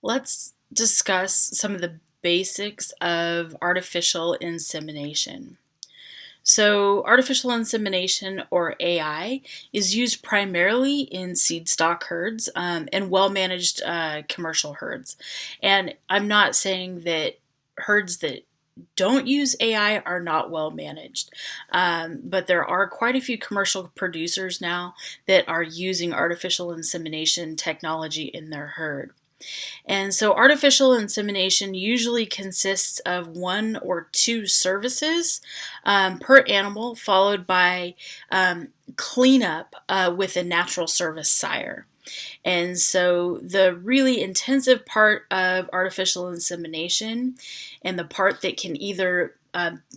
Let's discuss some of the basics of artificial insemination. So, artificial insemination, or AI, is used primarily in seed stock herds and well managed commercial herds. And I'm not saying that herds that don't use AI are not well managed, but there are quite a few commercial producers now that are using artificial insemination technology in their herd. And so artificial insemination usually consists of one or two services per animal, followed by cleanup with a natural service sire. And so the really intensive part of artificial insemination, and the part that can either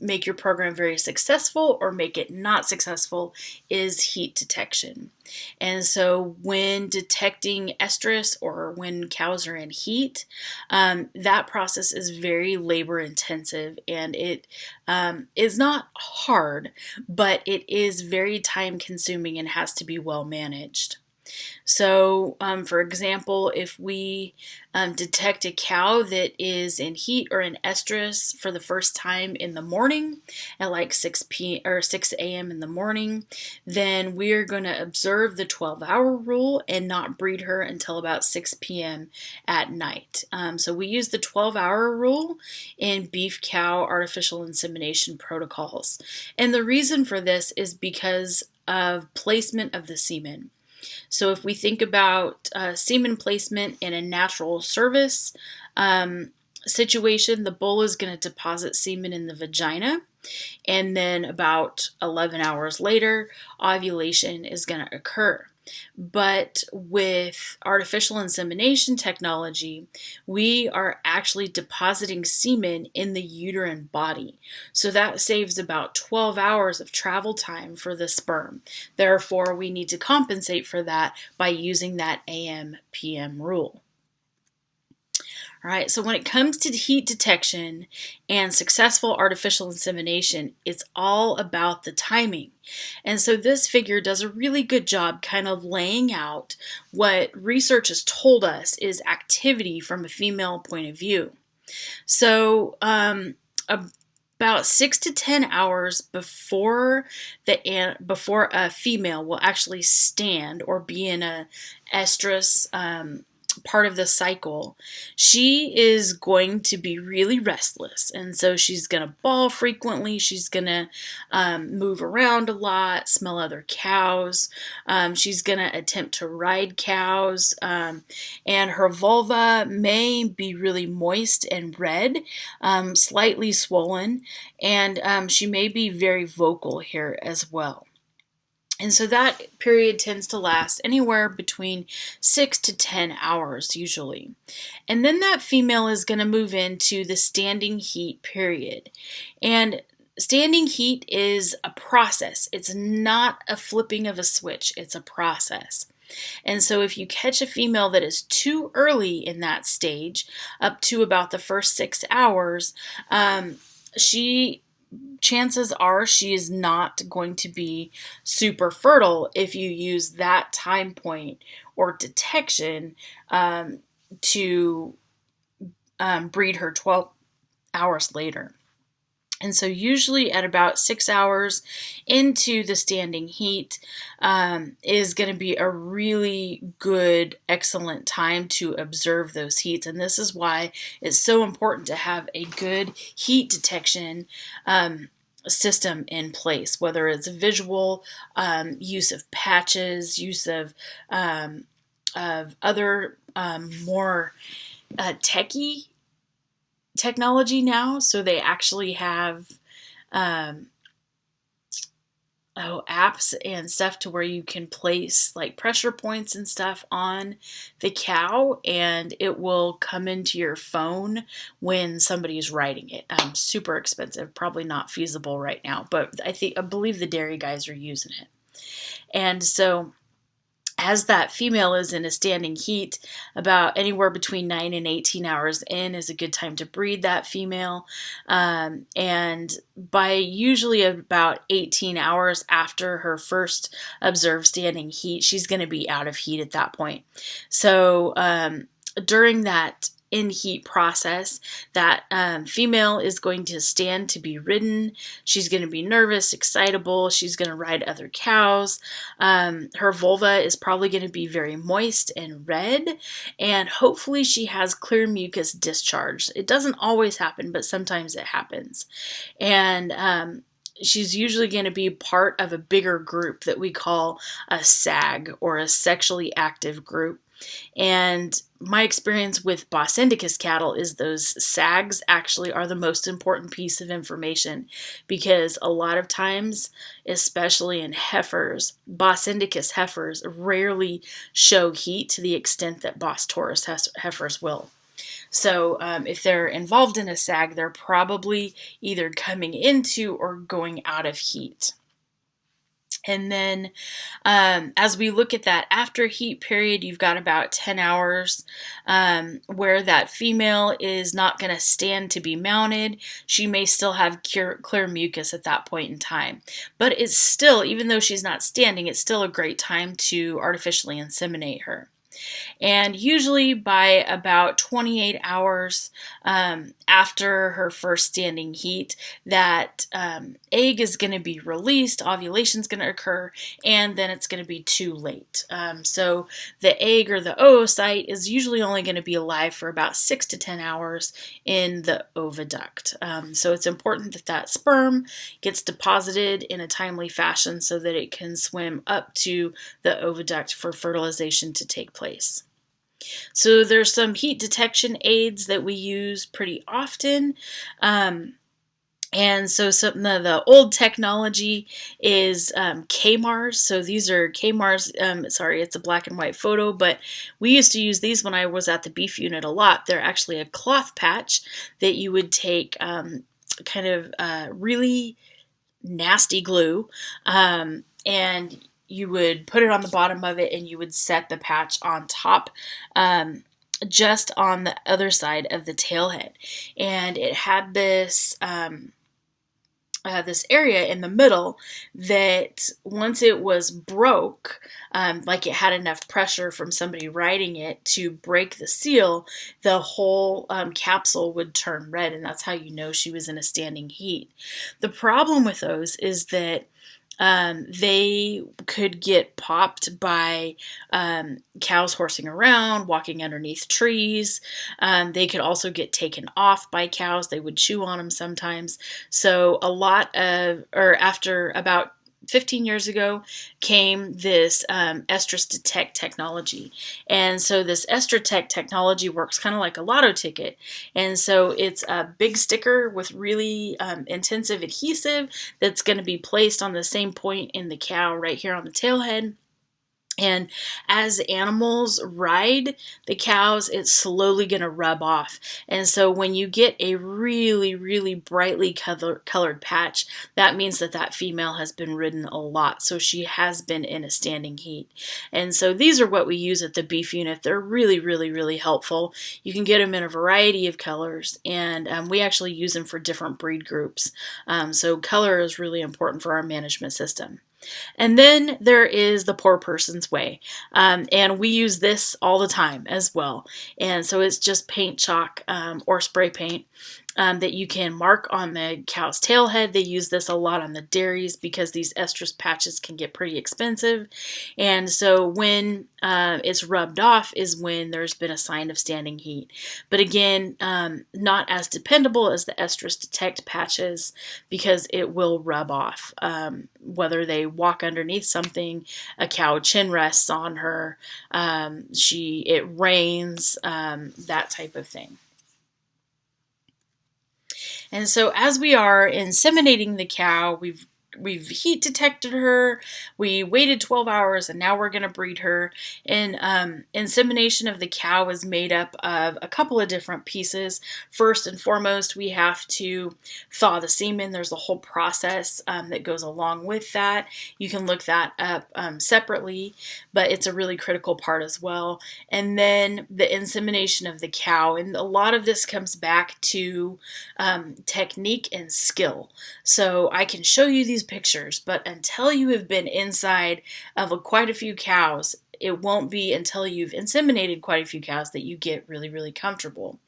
make your program very successful or make it not successful, is heat detection. And so when detecting estrus or when cows are in heat, that process is very labor intensive, and it is not hard, but it is very time consuming and has to be well managed. So, for example, if we detect a cow that is in heat or in estrus for the first time in the morning at like 6 a.m. in the morning, then we are going to observe the 12-hour rule and not breed her until about 6 p.m. at night. So we use the 12-hour rule in beef cow artificial insemination protocols. And the reason for this is because of placement of the semen. So if we think about semen placement in a natural service situation, the bull is going to deposit semen in the vagina, and then about 11 hours later, ovulation is going to occur. But with artificial insemination technology, we are actually depositing semen in the uterine body. So that saves about 12 hours of travel time for the sperm. Therefore, we need to compensate for that by using that AM/PM rule. All right, so when it comes to heat detection and successful artificial insemination, it's all about the timing. And so this figure does a really good job kind of laying out what research has told us is activity from a female point of view. So, about 6 to 10 hours before a female will actually stand or be in a estrus part of the cycle, she is going to be really restless. And so she's going to bawl frequently. She's going to move around a lot, smell other cows. She's going to attempt to ride cows. And her vulva may be really moist and red, slightly swollen. And she may be very vocal here as well. And so that period tends to last anywhere between 6 to 10 hours usually. And then that female is going to move into the standing heat period. And standing heat is a process. It's not a flipping of a switch. It's a process. And so if you catch a female that is too early in that stage, up to about the first 6 hours, she chances are she is not going to be super fertile if you use that time point or detection to breed her 12 hours later. And so usually at about 6 hours into the standing heat is going to be a really good, excellent time to observe those heats. And this is why it's so important to have a good heat detection system in place, whether it's visual, use of patches, use of other more techie technology now. So they actually have apps and stuff to where you can place like pressure points and stuff on the cow, and it will come into your phone when somebody's riding it. Super expensive, probably not feasible right now, but I believe the dairy guys are using it. And so as that female is in a standing heat, about anywhere between 9 and 18 hours in is a good time to breed that female. And by usually about 18 hours after her first observed standing heat, she's going to be out of heat at that point. So during that in heat process, that female is going to stand to be ridden. She's going to be nervous, excitable. She's going to ride other cows. Her vulva is probably going to be very moist and red, and hopefully she has clear mucus discharge. It doesn't always happen, but sometimes it happens. And she's usually going to be part of a bigger group that we call a SAG, or a sexually active group. And my experience with Bos indicus cattle is those SAGs actually are the most important piece of information, because a lot of times, especially in heifers, Bos indicus heifers rarely show heat to the extent that Bos taurus heifers will. So if they're involved in a SAG, they're probably either coming into or going out of heat. And then as we look at that after heat period, you've got about 10 hours where that female is not going to stand to be mounted. She may still have clear mucus at that point in time. But it's still, even though she's not standing, it's still a great time to artificially inseminate her. And usually by about 28 hours after her first standing heat, that egg is going to be released, ovulation is going to occur, and then it's going to be too late. So the egg, or the oocyte, is usually only going to be alive for about 6 to 10 hours in the oviduct. So it's important that that sperm gets deposited in a timely fashion so that it can swim up to the oviduct for fertilization to take place. So there's some heat detection aids that we use pretty often. And so some of the old technology is KMARs. So these are KMARs. Sorry, it's a black and white photo, but we used to use these when I was at the beef unit a lot. They're actually a cloth patch that you would take kind of really nasty glue and you would put it on the bottom of it, and you would set the patch on top, just on the other side of the tailhead. And it had this this area in the middle that once it was broke, like it had enough pressure from somebody riding it to break the seal, the whole capsule would turn red, and that's how you know she was in a standing heat. The problem with those is that they could get popped by cows horsing around, walking underneath trees. They could also get taken off by cows. They would chew on them sometimes. So after about 15 years ago came this estrus detect technology. And so this estrus technology works kind of like a lotto ticket. And so it's a big sticker with really intensive adhesive that's going to be placed on the same point in the cow right here on the tailhead. And as animals ride the cows, it's slowly going to rub off. And so when you get a really, really brightly colored patch, that means that that female has been ridden a lot. So she has been in a standing heat. And so these are what we use at the beef unit. They're really, really, really helpful. You can get them in a variety of colors, and we actually use them for different breed groups. So color is really important for our management system. And then there is the poor person's way. And we use this all the time as well. And so it's just paint chalk or spray paint that you can mark on the cow's tailhead. They use this a lot on the dairies because these estrus patches can get pretty expensive. And so when it's rubbed off is when there's been a sign of standing heat. But again, not as dependable as the estrus detect patches because it will rub off. Whether they walk underneath something, a cow chin rests on her, it rains, that type of thing. And so as we are inseminating the cow, we've heat detected her, we waited 12 hours, and now we're going to breed her. And insemination of the cow is made up of a couple of different pieces. First and foremost, we have to thaw the semen. There's a whole process that goes along with that. You can look that up separately, but it's a really critical part as well. And then the insemination of the cow. And a lot of this comes back to technique and skill. So I can show you these pictures, but until you have been inside of quite a few cows, it won't be until you've inseminated quite a few cows that you get really, really comfortable.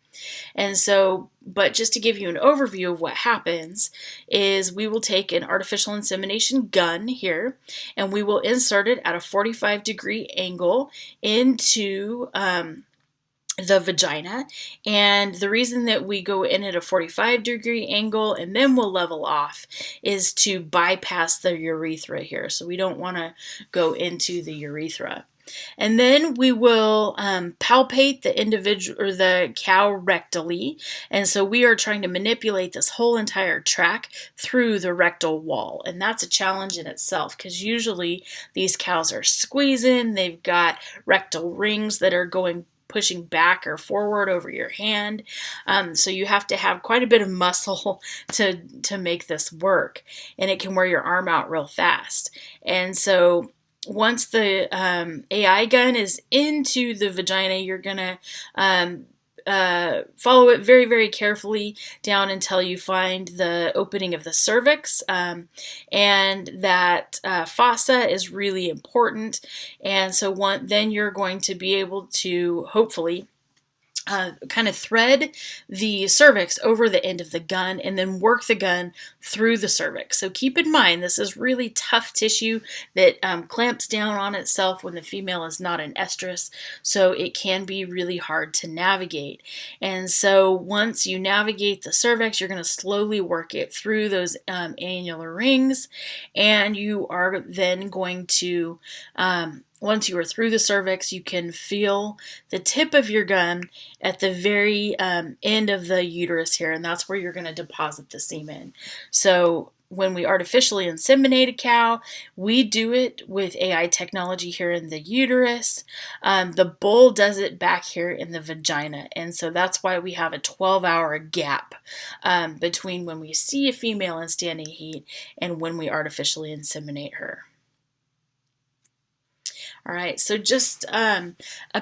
And so, but just to give you an overview of what happens is we will take an artificial insemination gun here and we will insert it at a 45-degree angle into the vagina. And the reason that we go in at a 45-degree angle and then we'll level off is to bypass the urethra here. So we don't want to go into the urethra. And then we will palpate the individual or the cow rectally. And so we are trying to manipulate this whole entire tract through the rectal wall. And that's a challenge in itself because usually these cows are squeezing. They've got rectal rings that are pushing back or forward over your hand. So you have to have quite a bit of muscle to make this work. And it can wear your arm out real fast. And so once the AI gun is into the vagina, you're going to follow it very, very carefully down until you find the opening of the cervix. And that fossa is really important. And so then you're going to be able to hopefully kind of thread the cervix over the end of the gun and then work the gun through the cervix. So keep in mind, this is really tough tissue that clamps down on itself when the female is not in estrus, so it can be really hard to navigate. And so once you navigate the cervix, you're going to slowly work it through those annular rings, and you are then going to once you are through the cervix, you can feel the tip of your gun at the very end of the uterus here, and that's where you're going to deposit the semen. So when we artificially inseminate a cow, we do it with AI technology here in the uterus. The bull does it back here in the vagina, and so that's why we have a 12-hour gap between when we see a female in standing heat and when we artificially inseminate her. All right, so just a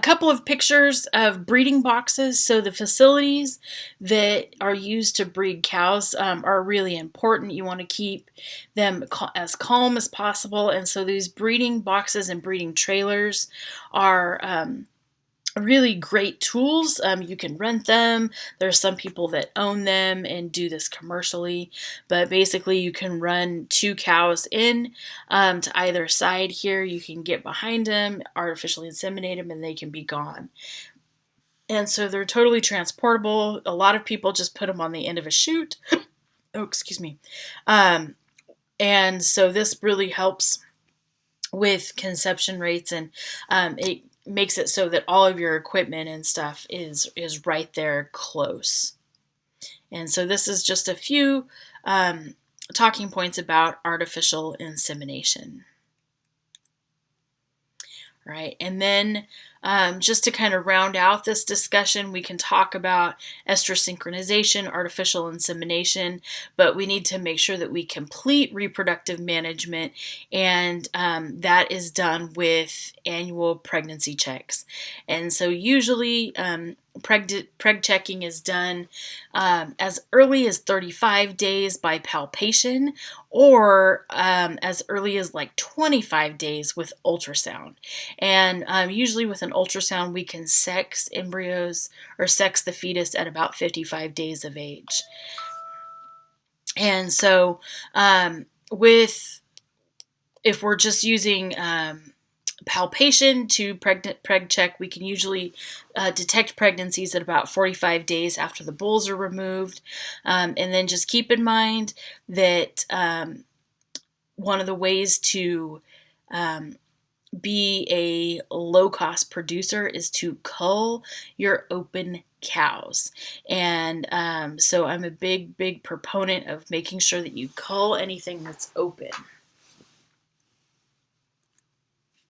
couple of pictures of breeding boxes. So the facilities that are used to breed cows are really important. You want to keep them as calm as possible. And so these breeding boxes and breeding trailers are really great tools. You can rent them. There's some people that own them and do this commercially, but basically you can run 2 cows in to either side here. You can get behind them, artificially inseminate them, and they can be gone. And so they're totally transportable. A lot of people just put them on the end of a chute. Oh, excuse me. And so this really helps with conception rates, and it makes it so that all of your equipment and stuff is right there close. And so this is just a few talking points about artificial insemination. All right, and then just to kind of round out this discussion, we can talk about estrus synchronization, artificial insemination, but we need to make sure that we complete reproductive management, and that is done with annual pregnancy checks. And so usually preg checking is done as early as 35 days by palpation, or as early as like 25 days with ultrasound. And usually with an ultrasound, we can sex embryos or sex the fetus at about 55 days of age. And so if we're just using palpation to preg check, we can usually detect pregnancies at about 45 days after the bulls are removed. And then just keep in mind that one of the ways to be a low-cost producer is to cull your open cows. And so I'm a big proponent of making sure that you cull anything that's open.